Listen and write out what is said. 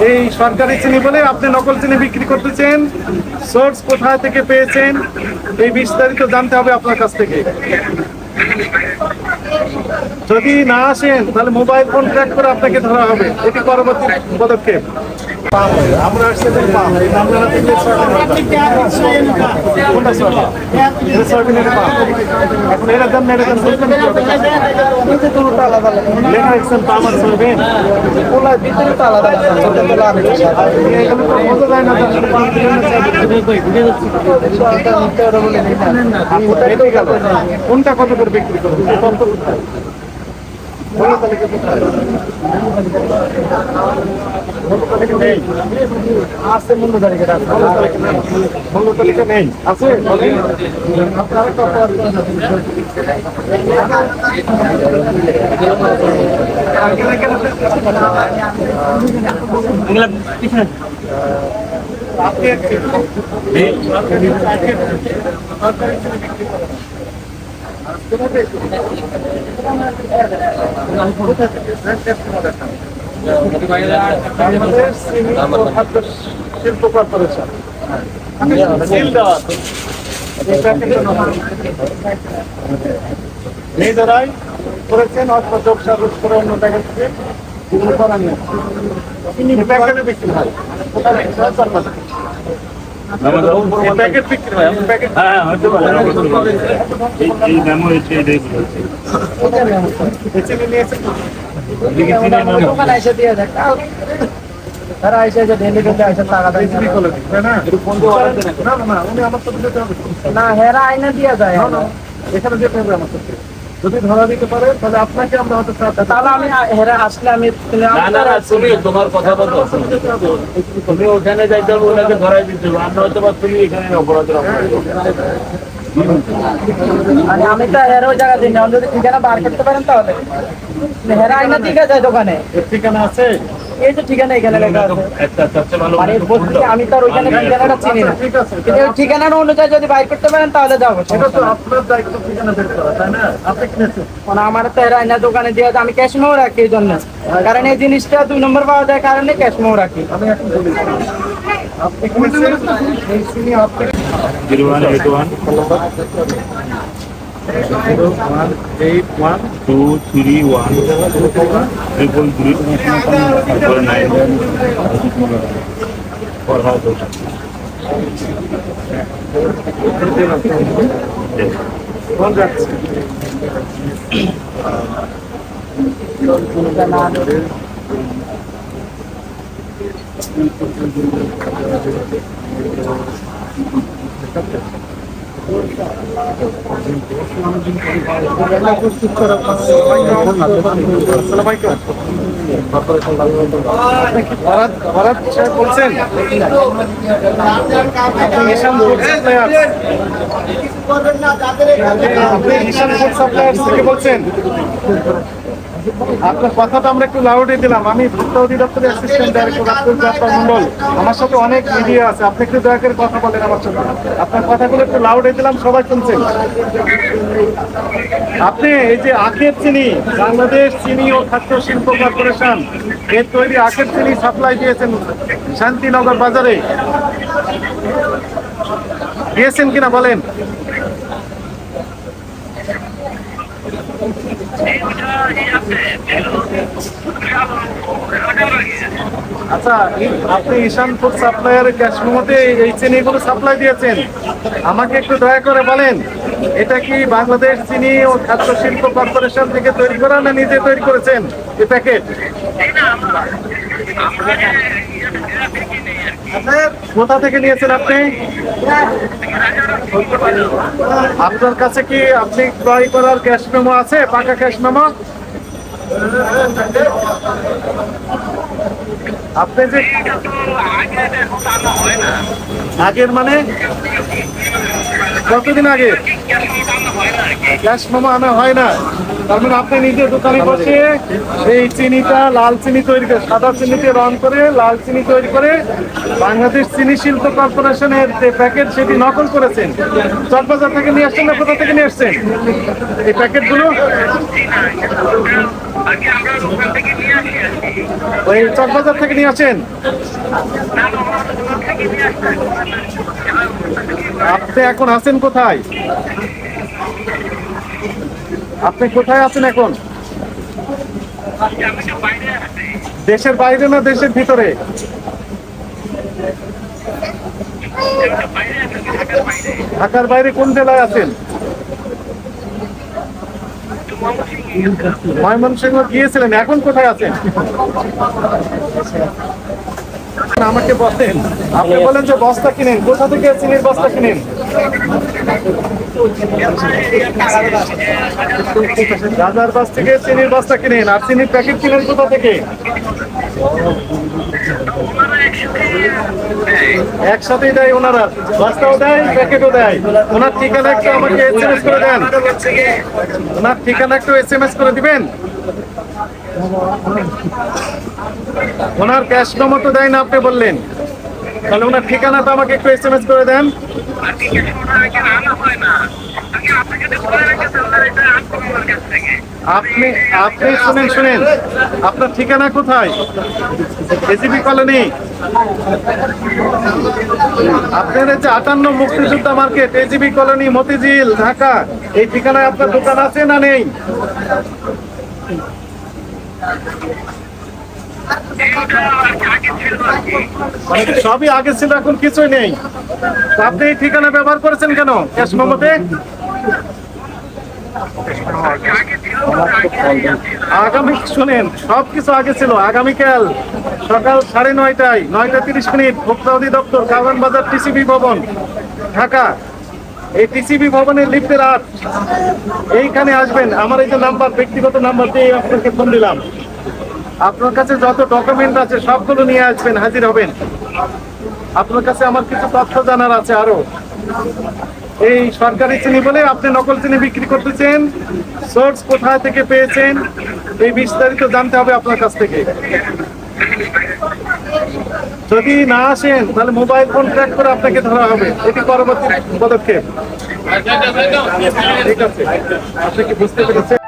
এই সরকারি চিনি বলে আপনি নকল চিনি বিক্রি করতেছেন। সোর্স কোথায় থেকে পেয়েছেন এই বিস্তারিত জানতে হবে আপনার কাছ থেকে। যদি না আসেন তাহলে মোবাইল ফোন ট্র্যাক করে আপনাকে ধরা হবে, এটি পরবর্তী পদক্ষেপ। আমরা আসছি পাম আপনারা এখন এর দাম মেরে দেন আলাদা লেখা রাখছেন পাম আর সয়াবিন ওলা ভিতরে তো আলাদা বোঝা যায় না। কোনটা কত করে বিক্রি করবেন আছে মূল্য তালিকা মূল্য তালিকা নেই আছে শিল্প কর্পোরেশন নিজেরাই করেছেন অথবা ব্যবসা রোজ করে অন্য জায়গা থেকে করা নিয়ে প্যাকেটে বিক্রি হয় প্যাকেট বিক্রি হয় প্যাকেট তারা এসে ডেলি ডেলি এসে টাকা দেয় না হেরা আইনে দিয়ে যায় এখানে যেতে হবে আমার সাথে। যদি ধরা দিতে পারে তাহলে আপনাকে আমরা হয়তো তাহলে আমি হেরা আসলে আমি তোমার কথা বলতো তুমি ওখানে যাইতে হবে ওনাকে ধরাই দিতে হবে আমরা হয়তো তুমি এখানে অপরাধের আমি তো হেরা ওই জায়গা দিই না, যদি ঠিকানা বার করতে পারেন তাহলে হেরা আইনা ঠিক আছে দোকানে ঠিকানা আছে এই যে ঠিকানা এখানে লেখা আছে মানে আমি তো ওইখানে ঠিকানাটা চিনি না, কিন্তু ওই ঠিকানাটা অনুযায়ী যদি বাইর করতে পারেন তাহলে যাবো। সেটা তো আপনার দায়িত্ব ঠিকানা বের করা, তাই না? আপনি কিনেছেন মানে আমার তো এরা আইনা দোকানে দিয়ে আমি ক্যাশ মেও রাখি এই জন্য, কারণ এই জিনিসটা 2 নম্বর পাওয়া যায় কারণে ক্যাশ মেও রাখি। আমি এখন বলি আপনি কিনেছেন এই চিনি আপনি 0181 বলছেন আপনার কথাটা আমরা একটু লাউডে দিলাম। আমি ভোক্তা অধিদপ্তরের অ্যাসিস্ট্যান্ট ডাইরেক্টর মন্ডল, আমার সাথে অনেক মিডিয়া আছে, আপনি একটু দয়া করে কথা বলেন আমার সাথে। আপনার কথাগুলো একটু লাউডে দিলাম, সবাই শুনছেন। আপনি এই যে আখের চিনি, বাংলাদেশ চিনি ও খাদ্য শিল্প কর্পোরেশন এর তৈরি আখের চিনি সাপ্লাই দিয়েছেন শান্তিনগর বাজারে, দিয়েছেন কিনা বলেন? আচ্ছা, আপনি ঈশান ফুড সাপ্লায়ারের ক্যাশমেমোতে এই চিনিগুলো সাপ্লাই দিয়েছেন, আমাকে একটু দয়া করে বলেন এটা কি বাংলাদেশ চিনি ও খাদ্য শিল্প কর্পোরেশন থেকে তৈরি করা না নিজে তৈরি করেছেন এই প্যাকেট? কোথা থেকে নিয়েছেন আপনি? আপনার কাছে কি আপনি ক্রয় করার ক্যাশ মেমো আছে, পাকা ক্যাশ মেমো? আপনি যে আগের মানে কতদিন আগে ক্যাশ মেমো আনা হয় না, তার মানে আপনি নিজে দোকানে বসে এই চিনিটা লাল চিনি তৈরি করে, সাদা চিনিতে রং করে লাল চিনি তৈরি করে বাংলাদেশ চিনি শিল্প কর্পোরেশনের যে প্যাকেট সেটি নকল করেছেন। চকবাজার থেকে নিয়ে আসছেন না কোথা থেকে নিয়ে আসছেন এই প্যাকেটগুলো? ওই চকবাজার থেকে নিয়ে আসেন। আপনি এখন আছেন কোথায়? আপনি কোথায় আছেন এখন? দেশের বাইরে না দেশের ভিতরে? ঢাকার বাইরে কোন জেলায় আছেন? ময়মনসিংহ গিয়েছিলেন, এখন কোথায় আছেন? আমাকে বলেন, আপনি বলেন যে বস্তা কিনেন, কোথা থেকে চিনির বস্তা কিনেন? রাজারবাস থেকে চিনির বস্তা কিনেন। আর চিনির প্যাকেট কিনেন কোথা থেকে? একসাথেই দেয় ওনারা, বস্তাও দেয় প্যাকেটও দেয়। ওনার ঠিকানা একটু আমাকে SMS করে দেন। ওনার ঠিকানা একটু SMS করে দিবেন। ওনার ক্যাশ মেমো তো দেয় না আপনি বললেন, তাহলে ওনার ঠিকানাটা আমাকে একটু SMS করে দেন। আপনি আপনি শুনেন, আপনার ঠিকানা কোথায়? AGB colony. আপনার যে 58 মুক্তিযোদ্ধা market, AGB colony, Motijheel, Dhaka, এই ঠিকানায় আপনার দোকান আছে না নেই? সবই আগে ছিল, এখন কিছুই নেই। তো আপনি এই ঠিকানা ব্যবহার করেছেন কেন ক্যাশ মেমোতে? আগামী শুনেন, সবকিছু আগে ছিল। আগামীকাল সকাল 9:30টায় 9:30 ভোক্তা অধিদপ্তর, কারওয়ান বাজার, টিসিবি ভবন, ঢাকা। এই টিসিবি ভবনের লিফটের 8 এইখানে আসবেন। আমার এই যে নাম্বার, ব্যক্তিগত নাম্বার দিয়ে আপনাকে ফোন দিলাম। আপনার কাছে যত ডকুমেন্ট আছে সবগুলো নিয়ে আসবেন, হাজির হবেন। আপনার কাছে আমার কিছু তথ্য জানার আছে আরো। এই সরকারি চিনি বলে আপনি নকল চিনি বিক্রি করতেছেন, সোর্স কোথা থেকে পেয়েছেন এই বিস্তারিত জানতে হবে আপনার কাছ থেকে। যদি না আসেন তাহলে মোবাইল ফোন ট্র্যাক করে আপনাকে ধরা হবে, এটি পরবর্তী পদক্ষেপ। ঠিক আছে, আপনি কি বুঝতে পেরেছেন?